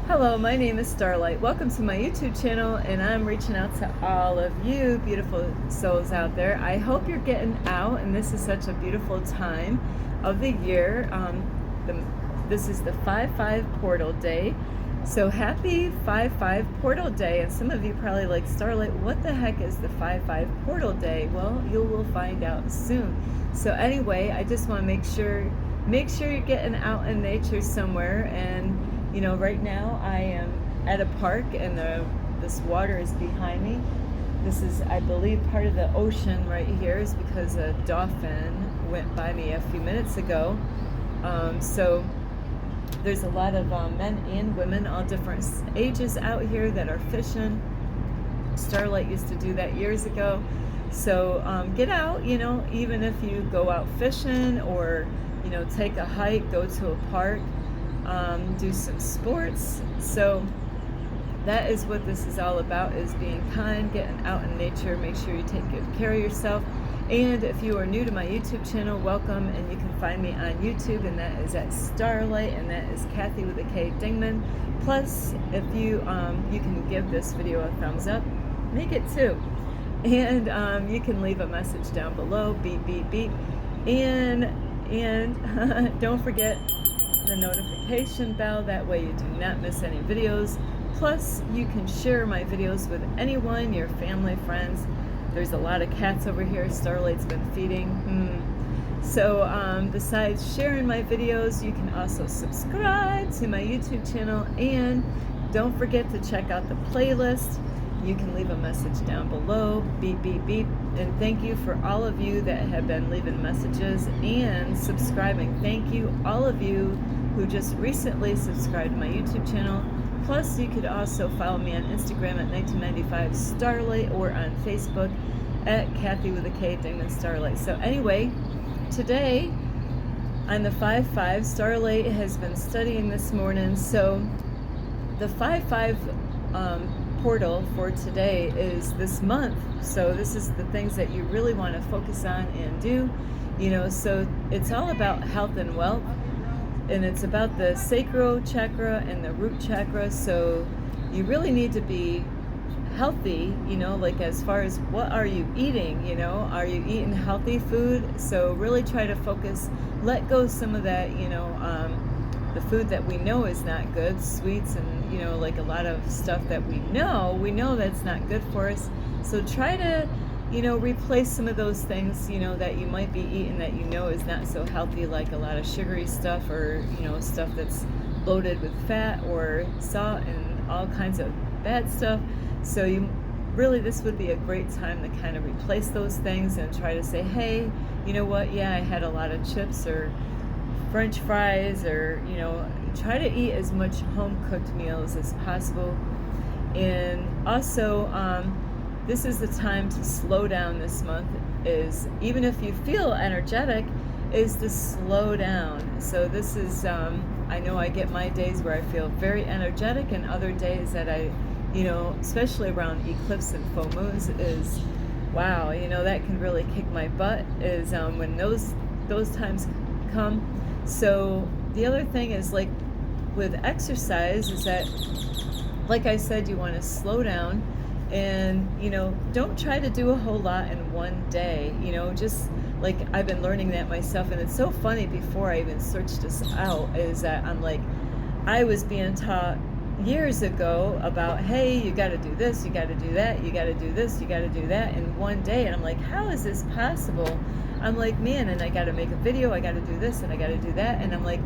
Hello, my name is Starlight. Welcome to my YouTube channel, and I'm reaching out to all of you beautiful souls out there. I hope you're getting out, and this is such a beautiful time of the year. This is the 5-5 portal day. So happy 5-5 portal day. And some of you probably like, Starlight, what the heck is the 5-5 portal day? Well, you will find out soon. So anyway, I just want to make sure you're getting out in nature somewhere. And right now I am at a park, and this water is behind me. This is, I believe, part of the ocean right here, is because a dolphin went by me a few minutes ago. So there's a lot of men and women, all different ages out here that are fishing. Starlight used to do that years ago. So get out, even if you go out fishing or, take a hike, go to a park, do some sports. So that is what this is all about, is being kind, getting out in nature. Make sure you take good care of yourself. And if you are new to my YouTube channel, welcome, and you can find me on YouTube, and that is at Starlight, and that is Kathy with a K Dingman. Plus, if you can give this video a thumbs up, make it two, and you can leave a message down below, beep beep beep, and don't forget the notification bell. That way you do not miss any videos. Plus, you can share my videos with anyone, your family, friends. There's a lot of cats over here Starlight's been feeding. So besides sharing my videos, you can also subscribe to my YouTube channel, and don't forget to check out the playlist. You can leave a message down below, beep beep beep. And thank you for all of you that have been leaving messages and subscribing. Thank you, all of you who just recently subscribed to my YouTube channel. Plus, you could also follow me on Instagram at 1995 Starlight, or on Facebook at Kathy with a K Dingman Starlight. So anyway, today on the 5-5, Starlight has been studying this morning. So the 5-5 portal for today is this month. So this is the things that you really want to focus on and do. So it's all about health and wealth. And it's about the sacral chakra and the root chakra. So you really need to be healthy, like as far as what are you eating, are you eating healthy food? So really try to focus, let go some of that, the food that we know is not good, sweets, and like a lot of stuff that we know that's not good for us. So try to replace some of those things, that you might be eating that is not so healthy, like a lot of sugary stuff, or, stuff that's loaded with fat or salt and all kinds of bad stuff. So this would be a great time to kind of replace those things and try to say, hey, you know what, yeah, I had a lot of chips or French fries, or, try to eat as much home-cooked meals as possible. And also, this is the time to slow down this month, is even if you feel energetic, is to slow down. So this is, I know I get my days where I feel very energetic, and other days that I, especially around eclipse and full moons, is, wow, that can really kick my butt, is when those times come. So the other thing is, like with exercise, is that, like I said, you want to slow down. And, don't try to do a whole lot in one day, just like I've been learning that myself. And it's so funny, before I even searched this out, is that I'm like, I was being taught years ago about, hey, you got to do this, you got to do that, you got to do this, you got to do that in one day. And I'm like, how is this possible? I'm like, man, and I got to make a video, I got to do this, and I got to do that. And I'm like,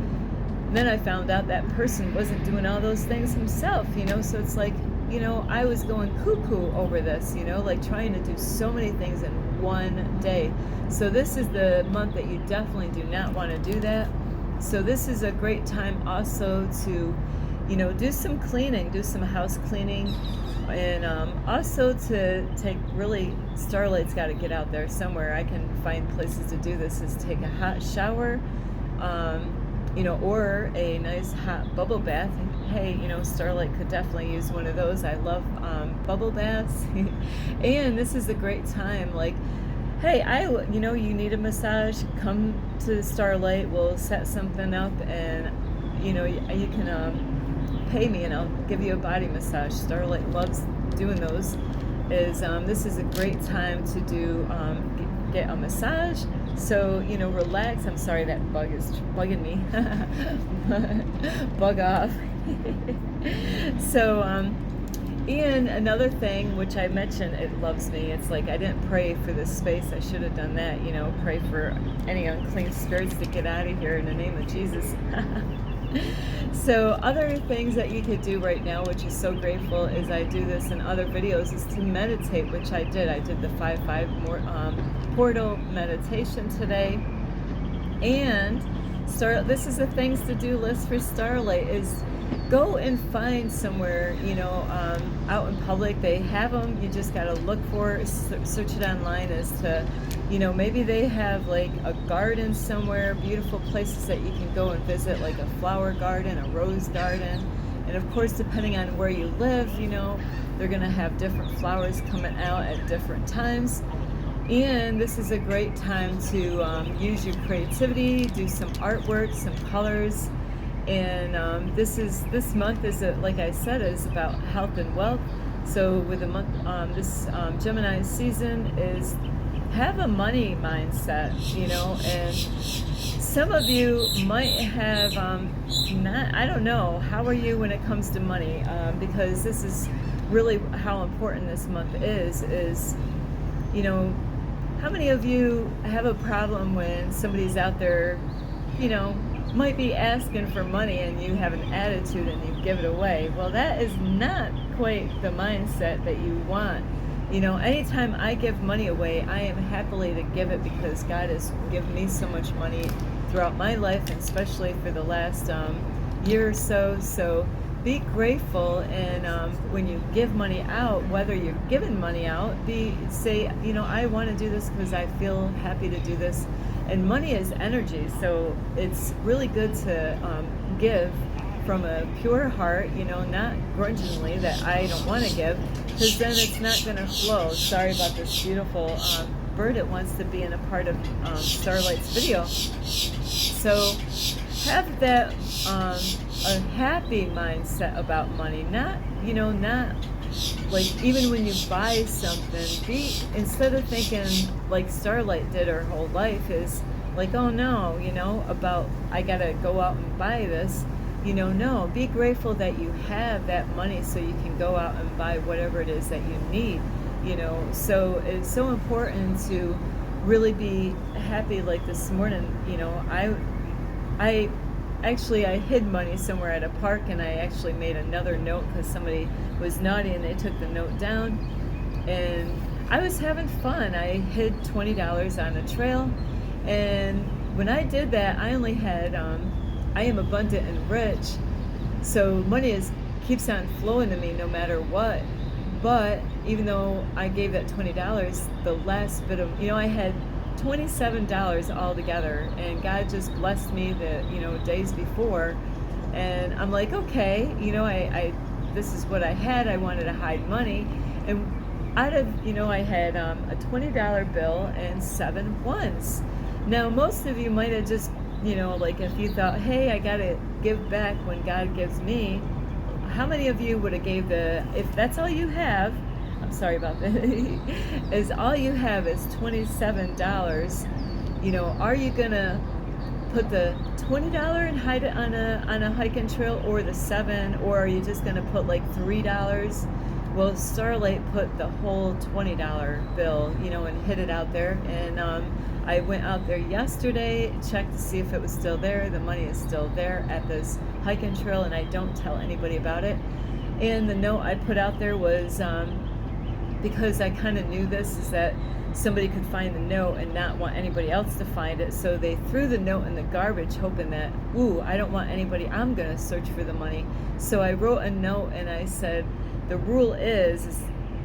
then I found out that person wasn't doing all those things himself, so it's like, I was going cuckoo over this, like trying to do so many things in one day. So this is the month that you definitely do not want to do that. So this is a great time also to, do some cleaning, do some house cleaning, and also to take, really, Starlight's got to get out there somewhere. I can find places to do this, is take a hot shower, or a nice hot bubble bath. Hey, Starlight could definitely use one of those. I love bubble baths. And this is a great time, like, hey, you need a massage, come to Starlight, we'll set something up, and you can pay me and I'll give you a body massage. Starlight loves doing those. This is a great time to do get a massage. So, relax. I'm sorry, that bug is bugging me. Bug off. So, and another thing, which I mentioned, it loves me. It's like I didn't pray for this space. I should have done that, pray for any unclean spirits to get out of here in the name of Jesus. So other things that you could do right now, which is so grateful, is I do this in other videos, is to meditate, which I did. I did the 5-5 portal meditation today. And this is the things to do list for Starlight, is go and find somewhere, out in public. They have them. You just got to look for it, search it online as to, maybe they have like a garden somewhere, beautiful places that you can go and visit, like a flower garden, a rose garden. And of course, depending on where you live, they're going to have different flowers coming out at different times. And this is a great time to use your creativity, do some artwork, some colors. And this month is, like I said, is about health and wealth. So with the month, this Gemini season is have a money mindset, and some of you might have not. I don't know. How are you when it comes to money? Because this is really how important this month is. How many of you have a problem when somebody's out there, might be asking for money and you have an attitude and you give it away? Well, that is not quite the mindset that you want. Anytime I give money away, I am happily to give it because God has given me so much money throughout my life, and especially for the last year or so. So be grateful, and when you give money out, whether you're giving money out, say, I want to do this because I feel happy to do this. And money is energy, so it's really good to give from a pure heart, not grudgingly that I don't want to give, because then it's not going to flow. Sorry about this beautiful bird. It wants to be in a part of Starlight's video. So have that a happy mindset about money, not like even when you buy something, instead of thinking like Starlight did her whole life, is like, oh no, about I gotta go out and buy this. No, be grateful that you have that money so you can go out and buy whatever it is that you need. So it's so important to really be happy. Like this morning, I hid money somewhere at a park, and I actually made another note because somebody was naughty and they took the note down. And I was having fun. I hid $20 on a trail, and when I did that, I only had, I am abundant and rich, so money keeps on flowing to me no matter what. But even though I gave that $20, the last bit of, I had $27 altogether, and God just blessed me the days before, and I'm like, okay, I this is what I had. I wanted to hide money, and out of I had a $20 bill and 7 ones. Now most of you might have just like if you thought, hey, I gotta give back when God gives me, how many of you would have gave if that's all you have, I'm sorry about that, is all you have is $27, are you gonna put the $20 and hide it on a hiking trail, or the 7, or are you just gonna put like $3? Well, Starlight put the whole $20 bill, and hid it out there, and I went out there yesterday, checked to see if it was still there. The money is still there at this hiking trail, and I don't tell anybody about it. And the note I put out there was, because I kind of knew this, is that somebody could find the note and not want anybody else to find it, so they threw the note in the garbage, hoping that, I don't want anybody, I'm going to search for the money. So I wrote a note and I said, the rule is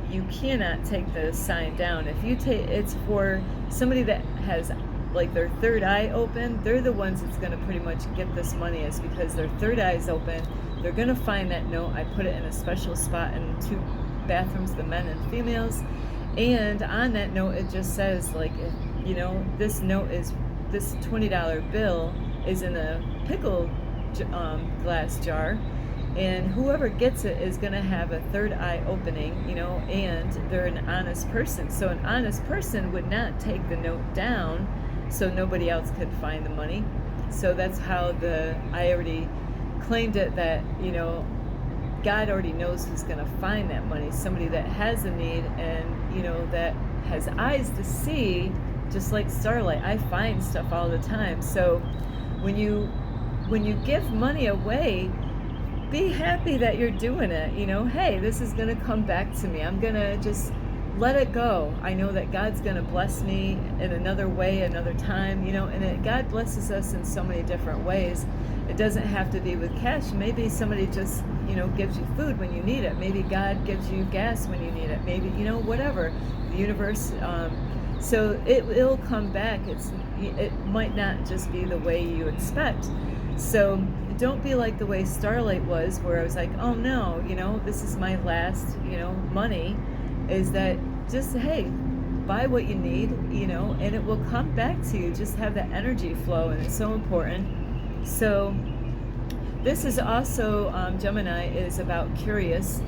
you cannot take the sign down. If you take, it's for somebody that has like their third eye open. They're the ones that's going to pretty much get this money, is because their third eye is open. They're going to find that note. I put it in a special spot in 2 bathrooms, the men and females. And on that note, it just says, like, this note is, this $20 bill is in a pickle glass jar. And whoever gets it is going to have a third eye opening, and they're an honest person. So an honest person would not take the note down so nobody else could find the money. So that's how I already claimed it, that, God already knows who's going to find that money. Somebody that has a need and, that has eyes to see, just like Starlight. I find stuff all the time. So when you give money away, be happy that you're doing it. Hey, this is going to come back to me. I'm going to just let it go. I know that God's going to bless me in another way, another time, and God blesses us in so many different ways. It doesn't have to be with cash. Maybe somebody just, gives you food when you need it. Maybe God gives you gas when you need it. Maybe, whatever. The universe, so it'll come back. It might not just be the way you expect. So don't be like the way Starlight was, where I was like, oh no, this is my last, money. Is that just, hey, buy what you need, and it will come back to you. Just have that energy flow, and it's so important. So this is also, Gemini is about curiosity,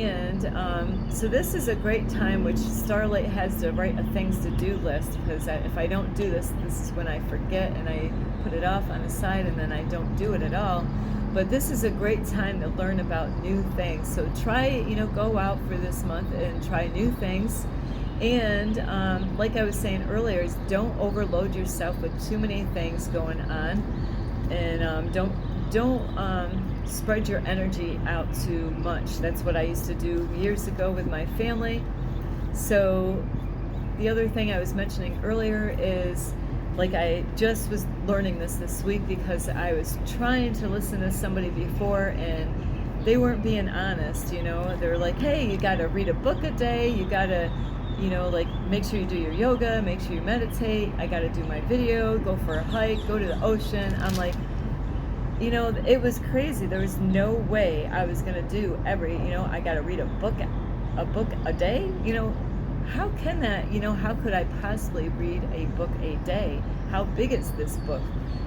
and so this is a great time, which Starlight has to write a things to do list, because if I don't do this is when I forget and I put it off on the side, and then I don't do it at all. But this is a great time to learn about new things. So try, go out for this month and try new things. And like I was saying earlier, is don't overload yourself with too many things going on, and don't spread your energy out too much. That's what I used to do years ago with my family. So the other thing I was mentioning earlier is, like, I just was learning this week, because I was trying to listen to somebody before and they weren't being honest. They were like, hey, you got to read a book a day, you got to, like, make sure you do your yoga, make sure you meditate, I got to do my video, go for a hike, go to the ocean. I'm like, it was crazy. There was no way I was going to do I got to read a book a day. How can that, how could I possibly read a book a day? How big is this book?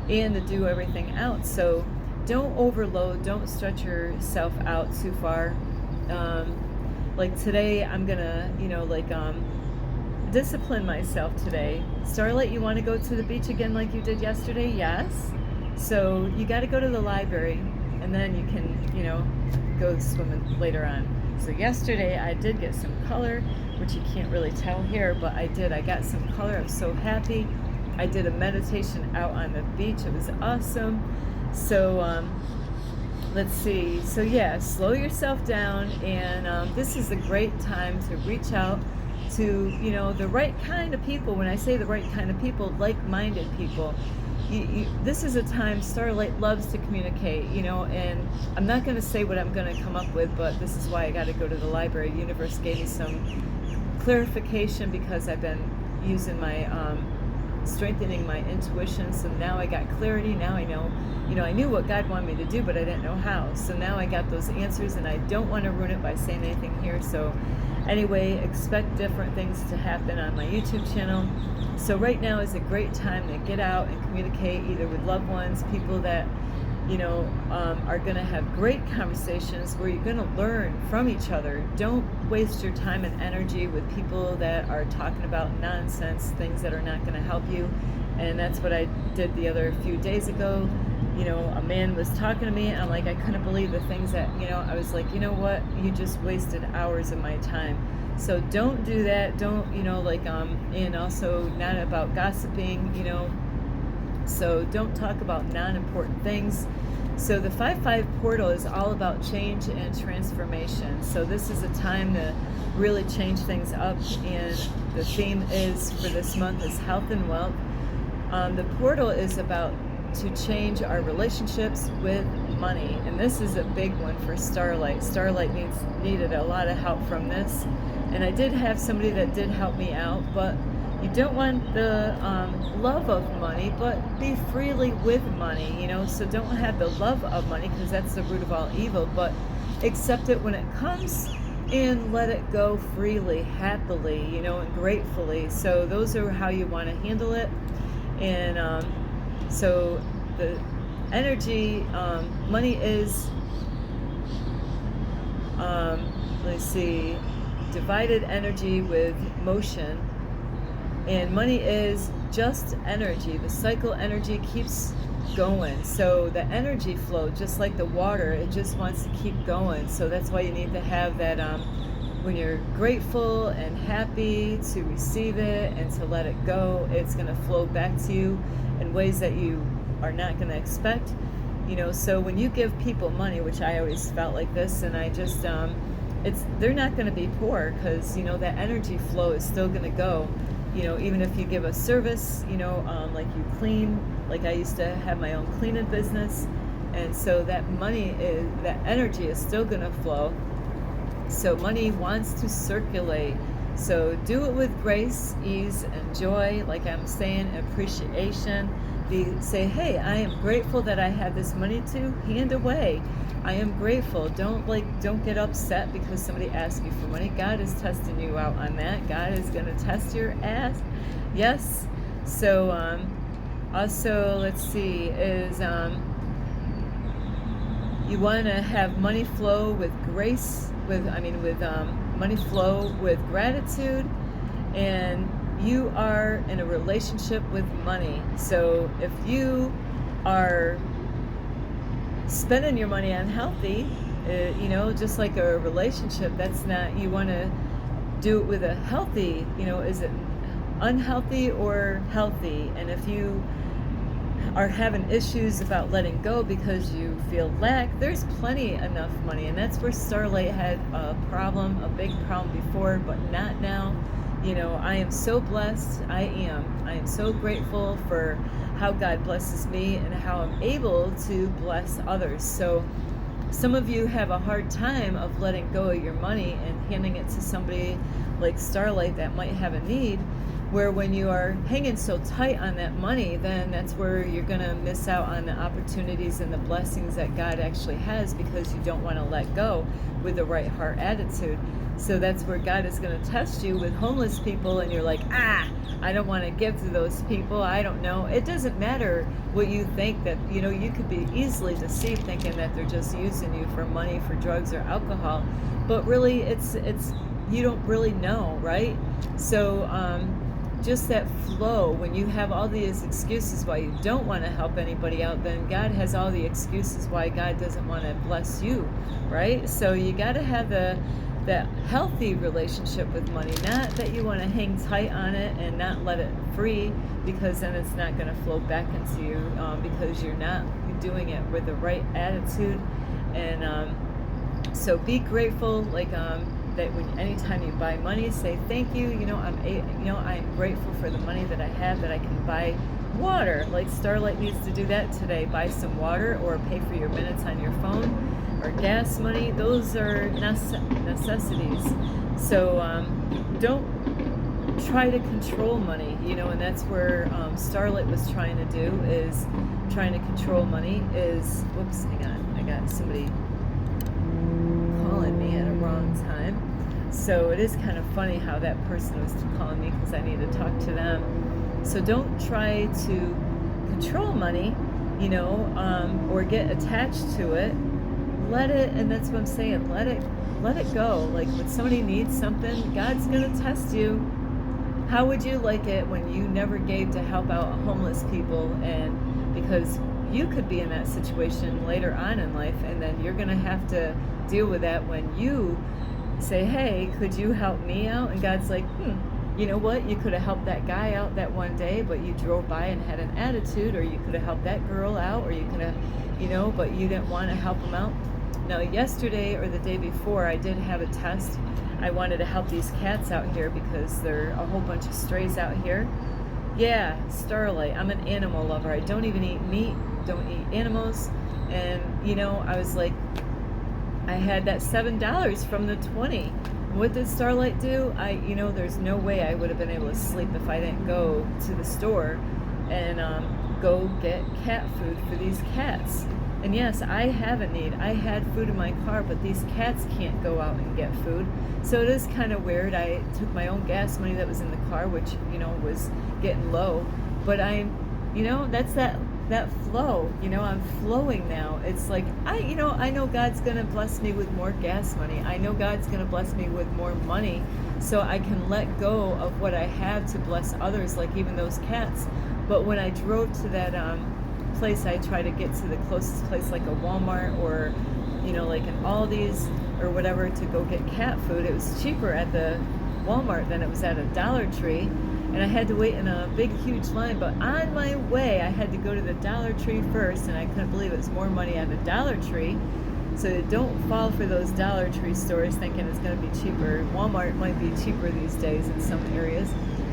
And to do everything out. So don't overload, don't stretch yourself out too far. Like today, I'm gonna, discipline myself today. Starlight, you want to go to the beach again like you did yesterday? Yes. So you got to go to the library, and then you can, go swimming later on. So yesterday I did get some color, which you can't really tell here, but I did. I got some color. I'm so happy. I did a meditation out on the beach. It was awesome. So let's see. So yeah, slow yourself down, and this is a great time to reach out to, the right kind of people. When I say the right kind of people, like-minded people. This is a time Starlight loves to communicate, and I'm not going to say what I'm going to come up with, but this is why I got to go to the library. Universe gave me some clarification, because I've been using my strengthening my intuition. So now I got clarity. Now I know, I knew what God wanted me to do, but I didn't know how. So now I got those answers, and I don't want to ruin it by saying anything here. So anyway, expect different things to happen on my YouTube channel. So right now is a great time to get out and communicate, either with loved ones, people that, are going to have great conversations where you're going to learn from each other. Don't waste your time and energy with people that are talking about nonsense, things that are not going to help you. And that's what I did the other few days ago. A man was talking to me, and I'm like, I couldn't believe the things that, I was like, what? You just wasted hours of my time. So don't do that. Don't, and also not about gossiping, so don't talk about non-important things. So the 5-5 portal is all about change and transformation. So this is a time to really change things up, and the theme is for this month is health and wealth. The portal is about to change our relationships with money, and this is a big one for Starlight. Starlight needed a lot of help from this, and I did have somebody that did help me out. But you don't want the love of money, but be freely with money, so don't have the love of money, because that's the root of all evil, but accept it when it comes and let it go freely, happily, and gratefully. So those are how you want to handle it. And so energy, money is, let's see, divided energy with motion, and money is just energy. The cycle energy keeps going, so the energy flow, just like the water, it just wants to keep going. So that's why you need to have that, when you're grateful and happy, to receive it and to let it go, it's going to flow back to you in ways that you are not going to expect. So when you give people money, which I always felt like this, and I just they're not going to be poor, because that energy flow is still going to go. Even if you give a service, like you clean, like I used to have my own cleaning business, and so that energy is still going to flow. So money wants to circulate. So do it with grace, ease, and joy, like I'm saying, appreciation. Say, hey, I am grateful that I have this money to hand away. I am grateful. Don't get upset because somebody asks you for money. God is testing you out on that. God is going to test your ass. Yes. So also, let's see, is you want to have money flow with grace, with money flow with gratitude, and you are in a relationship with money. So if you are spending your money unhealthy, just like a relationship, that's not, you want to do it with a healthy, is it unhealthy or healthy? And if you are having issues about letting go because you feel lack, there's plenty enough money. And that's where Starlight had a big problem before, but not now. I am so blessed. I am so grateful for how God blesses me and how I'm able to bless others. So some of you have a hard time of letting go of your money and handing it to somebody like Starlight that might have a need, where when you are hanging so tight on that money, then that's where you're going to miss out on the opportunities and the blessings that God actually has, because you don't want to let go with the right heart attitude. So that's where God is going to test you with homeless people, and you're like, I don't want to give to those people. I don't know. It doesn't matter what you think, that, you could be easily deceived thinking that they're just using you for money, for drugs or alcohol. But really, it's you don't really know, right? So just that flow, when you have all these excuses why you don't want to help anybody out, then God has all the excuses why God doesn't want to bless you, right? So you got to have that healthy relationship with money, not that you want to hang tight on it and not let it free, because then it's not going to flow back into you, because you're not doing it with the right attitude. And so be grateful, that anytime you buy money, say thank you. I'm grateful for the money that I have, that I can buy water. Like Starlight needs to do that today, buy some water or pay for your minutes on your phone, or gas money. Those are necessities. So don't try to control money, and that's where Starlight was trying to do, is trying to control money. Whoops, hang on, I got somebody calling me at a wrong time. So it is kind of funny how that person was calling me, because I need to talk to them. So don't try to control money, or get attached to it. Let it, and that's what I'm saying, let it go. Like when somebody needs something, God's gonna test you. How would you like it when you never gave to help out homeless people, and because you could be in that situation later on in life, and then you're gonna have to deal with that when you say, hey, could you help me out? And God's like, you know what, you could have helped that guy out that one day, but you drove by and had an attitude, or you could have helped that girl out, or you could have, but you didn't want to help them out. Now, yesterday or the day before, I did have a test. I wanted to help these cats out here because there are a whole bunch of strays out here. Yeah, Starlight, I'm an animal lover. I don't even eat meat, don't eat animals. And, I was like, I had that $7 from the 20. What did Starlight do? There's no way I would have been able to sleep if I didn't go to the store and go get cat food for these cats. And yes, I have a need. I had food in my car, but these cats can't go out and get food. So it is kind of weird. I took my own gas money that was in the car, which, was getting low. But that's that that flow. I'm flowing now. It's like I know God's gonna bless me with more gas money. I know God's gonna bless me with more money, so I can let go of what I have to bless others, like even those cats. But when I drove to that place, I try to get to the closest place, like a Walmart or like an Aldi's or whatever, to go get cat food. It was cheaper at the Walmart than it was at a Dollar Tree, and I had to wait in a big huge line. But on my way, I had to go to the Dollar Tree first, and I couldn't believe it was more money at the Dollar Tree. So don't fall for those Dollar Tree stores thinking it's going to be cheaper. Walmart might be cheaper these days in some areas.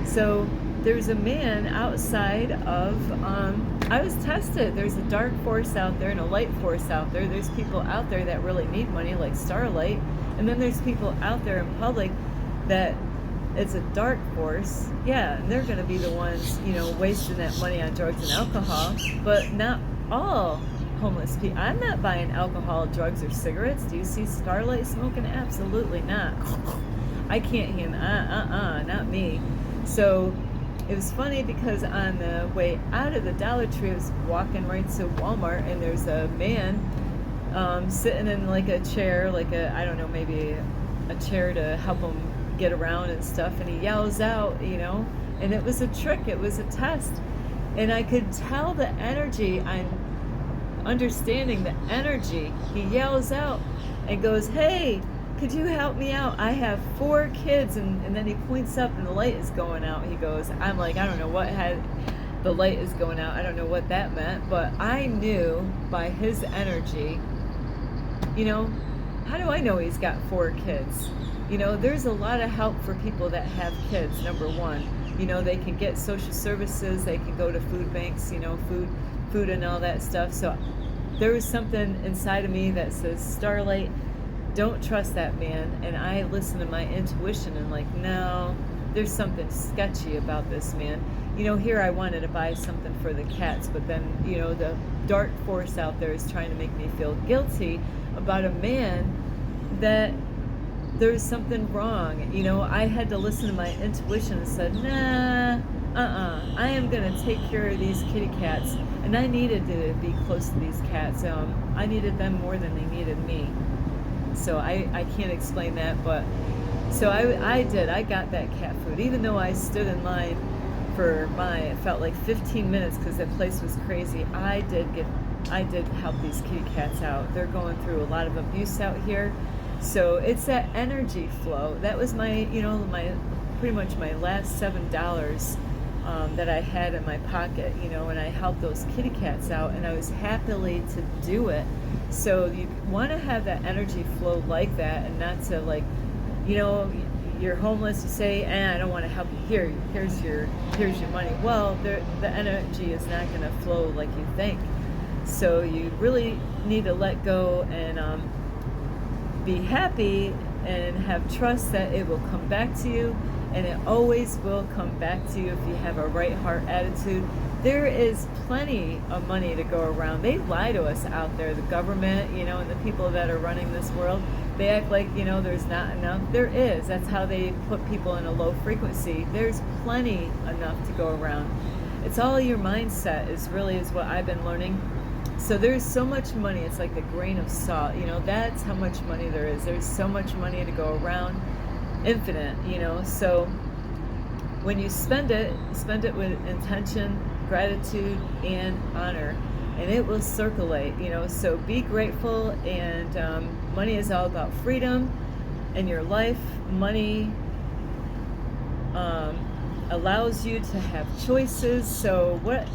So there's a man outside of, I was tested. There's a dark force out there and a light force out there. There's people out there that really need money, like Starlight. And then there's people out there in public that it's a dark force. Yeah, and they're going to be the ones, wasting that money on drugs and alcohol. But not all homeless people. I'm not buying alcohol, drugs, or cigarettes. Do you see Starlight smoking? Absolutely not. I can't handle, not me. So it was funny because on the way out of the Dollar Tree, I was walking right to Walmart, and there's a man sitting in like a chair, like I don't know, maybe a chair to help him get around and stuff, and he yells out, and it was a trick, it was a test. And I could tell the energy, I'm understanding the energy. He yells out and goes, "Hey, could you help me out? I have 4 kids, and then he points up and the light is going out." He goes, I'm like, I don't know what had, the light is going out. I don't know what that meant, but I knew by his energy, how do I know he's got 4 kids? There's a lot of help for people that have kids, number one. They can get social services, they can go to food banks, food and all that stuff. So there was something inside of me that says, Starlight, don't trust that man. And I listened to my intuition and like, no, there's something sketchy about this man. Here I wanted to buy something for the cats, but then, the dark force out there is trying to make me feel guilty about a man that there's something wrong. I had to listen to my intuition and said, nah, I am going to take care of these kitty cats. And I needed to be close to these cats. I needed them more than they needed me. So I can't explain that, but so I did. I got that cat food, even though I stood in line for it felt like 15 minutes because that place was crazy. I did help these kitty cats out. They're going through a lot of abuse out here. So it's that energy flow. That was my, pretty much my last $7 that I had in my pocket, and I helped those kitty cats out, and I was happily to do it. So you want to have that energy flow like that, and not to like, you're homeless, you say, I don't want to help you. Here's your money. Well, the energy is not going to flow like you think. So you really need to let go and be happy and have trust that it will come back to you, and it always will come back to you if you have a right heart attitude. There is plenty of money to go around. They lie to us out there, the government, and the people that are running this world. They act like, there's not enough. There is. That's how they put people in a low frequency. There's plenty enough to go around. It's all your mindset is what I've been learning. So there's so much money. It's like the grain of salt. That's how much money there is. There's so much money to go around. Infinite, So when you spend it with intention, gratitude, and honor, and it will circulate, So be grateful, and money is all about freedom in your life. Money allows you to have choices. So what,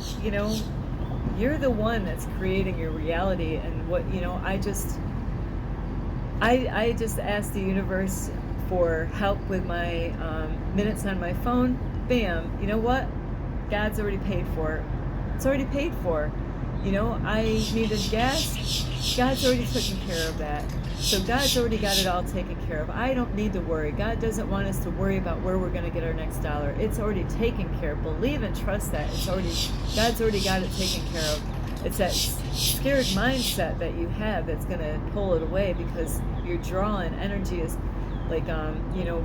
you're the one that's creating your reality. And what, I just asked the universe for help with my minutes on my phone. Bam, you know what? God's already paid for it. It's already paid for. I needed gas. God's already taken care of that. So God's already got it all taken care of. I don't need to worry. God doesn't want us to worry about where we're going to get our next dollar. It's already taken care of. Believe and trust that. God's already got it taken care of. It's that scared mindset that you have that's going to pull it away, because you're drawing energy is Like,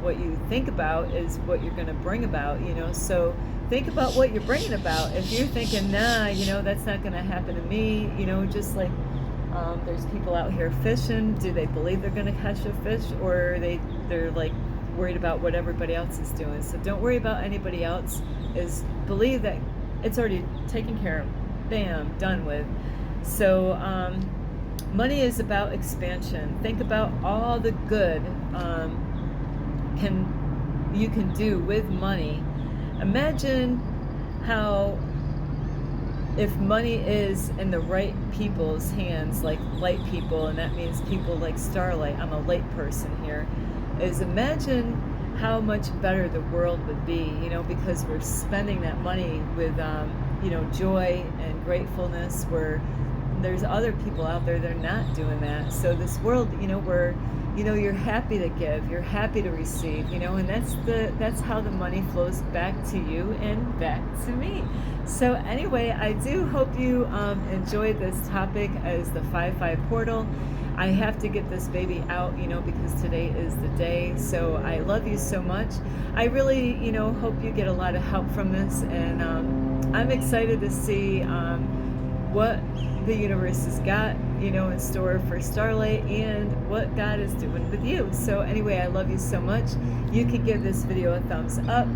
what you think about is what you're going to bring about, so think about what you're bringing about. If you're thinking, nah, that's not going to happen to me, just like, there's people out here fishing. Do they believe they're going to catch a fish, or they're like worried about what everybody else is doing? So don't worry about anybody else. Is believe that it's already taken care of. Bam, done with. So money is about expansion. Think about all the good you can do with money. Imagine how, if money is in the right people's hands, like light people, and that means people like Starlight, I'm a light person here, is imagine how much better the world would be, because we're spending that money with, joy and gratefulness, where there's other people out there that are not doing that. So this world, where, you're happy to give, you're happy to receive, and that's how the money flows back to you and back to me. So anyway, I do hope you enjoyed this topic as the 5-5 portal. I have to get this baby out, because today is the day. So I love you so much. I really, hope you get a lot of help from this, and I'm excited to see what the universe has got, in store for Starlight, and what God is doing with you. So anyway, I love you so much. You can give this video a thumbs up.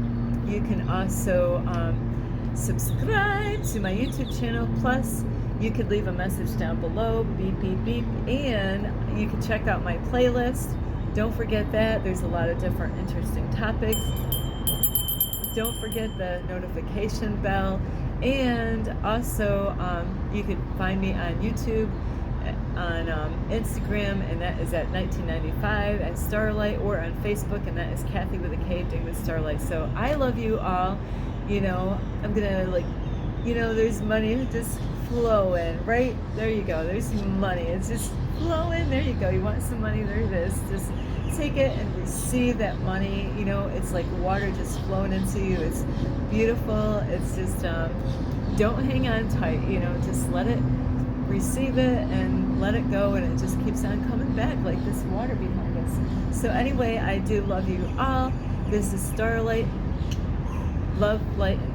You can also subscribe to my YouTube channel. Plus, you could leave a message down below, beep, beep, beep, and you can check out my playlist. Don't forget that. There's a lot of different interesting topics. Don't forget the notification bell. And also, you can find me on YouTube, on Instagram, and that is at 1995 at Starlight, or on Facebook, and that is Kathy with a K, doing with Starlight. So I love you all. I'm gonna there's money just flowing right there. You go. There's money. It's just flowing. There you go. You want some money? There it is. Just take it and receive that money. It's like water just flowing into you. It's beautiful. It's just don't hang on tight. Just let it, receive it, and let it go, and it just keeps on coming back like this water behind us. So anyway, I do love you all. This is Starlight. Love, light, and